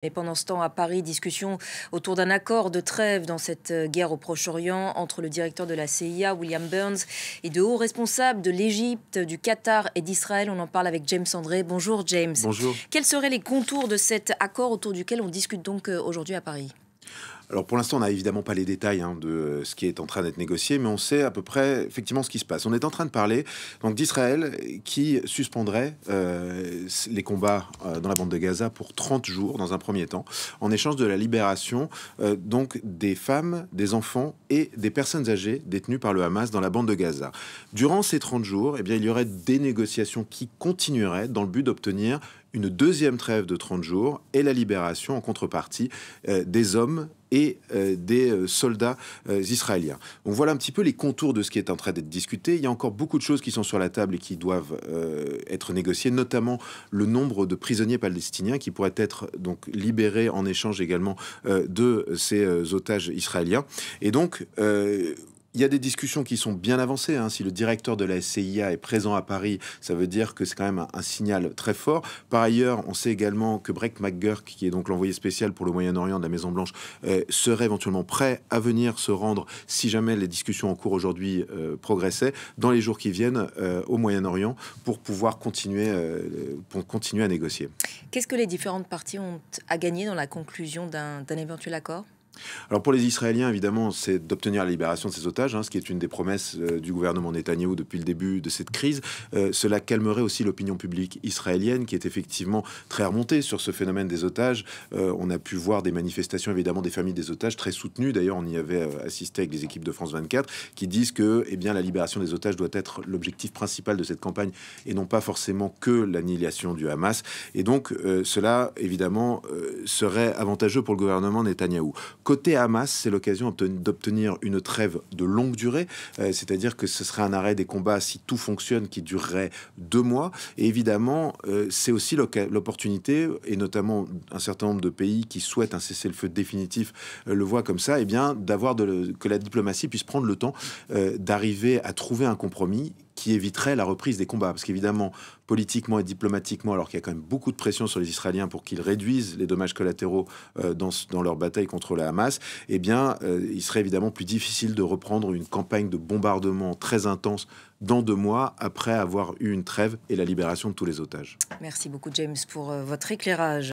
Et pendant ce temps, à Paris, discussion autour d'un accord de trêve dans cette guerre au Proche-Orient entre le directeur de la CIA, William Burns, et de hauts responsables de l'Égypte, du Qatar et d'Israël. On en parle avec James André. Bonjour James. Bonjour. Quels seraient les contours de cet accord autour duquel on discute donc aujourd'hui à Paris ? Alors pour l'instant, on n'a évidemment pas les détails de ce qui est en train d'être négocié, mais on sait à peu près effectivement ce qui se passe. On est en train de parler donc d'Israël qui suspendrait les combats dans la bande de Gaza pour 30 jours dans un premier temps, en échange de la libération donc des femmes, des enfants et des personnes âgées détenues par le Hamas dans la bande de Gaza. Durant ces 30 jours, eh bien, il y aurait des négociations qui continueraient dans le but d'obtenir une deuxième trêve de 30 jours et la libération en contrepartie des hommes et des soldats israéliens. Donc voilà un petit peu les contours de ce qui est en train d'être discuté. Il y a encore beaucoup de choses qui sont sur la table et qui doivent être négociées, notamment le nombre de prisonniers palestiniens qui pourraient être donc libérés en échange également de ces otages israéliens. Et donc il y a des discussions qui sont bien avancées. Si le directeur de la CIA est présent à Paris, ça veut dire que c'est quand même un signal très fort. Par ailleurs, on sait également que Brett McGurk, qui est donc l'envoyé spécial pour le Moyen-Orient de la Maison-Blanche, serait éventuellement prêt à venir se rendre, si jamais les discussions en cours aujourd'hui progressaient, dans les jours qui viennent au Moyen-Orient, pour pouvoir continuer à négocier. Qu'est-ce que les différentes parties ont à gagner dans la conclusion d'un éventuel accord ? Alors pour les Israéliens, évidemment, c'est d'obtenir la libération de ces otages, ce qui est une des promesses du gouvernement Netanyahou depuis le début de cette crise. Cela calmerait aussi l'opinion publique israélienne, qui est effectivement très remontée sur ce phénomène des otages. On a pu voir des manifestations, évidemment, des familles des otages, très soutenues. D'ailleurs, on y avait assisté avec les équipes de France 24, qui disent que la libération des otages doit être l'objectif principal de cette campagne, et non pas forcément que l'annihilation du Hamas. Et donc, cela, évidemment, serait avantageux pour le gouvernement Netanyahou. Côté Hamas, c'est l'occasion d'obtenir une trêve de longue durée, c'est-à-dire que ce serait un arrêt des combats, si tout fonctionne, qui durerait 2 mois. Et évidemment, c'est aussi l'opportunité, et notamment un certain nombre de pays qui souhaitent un cessez-le-feu définitif le voient comme ça, que la diplomatie puisse prendre le temps d'arriver à trouver un compromis qui éviterait la reprise des combats. Parce qu'évidemment, politiquement et diplomatiquement, alors qu'il y a quand même beaucoup de pression sur les Israéliens pour qu'ils réduisent les dommages collatéraux dans leur bataille contre le Hamas, il serait évidemment plus difficile de reprendre une campagne de bombardement très intense dans 2 mois, après avoir eu une trêve et la libération de tous les otages. Merci beaucoup James pour votre éclairage.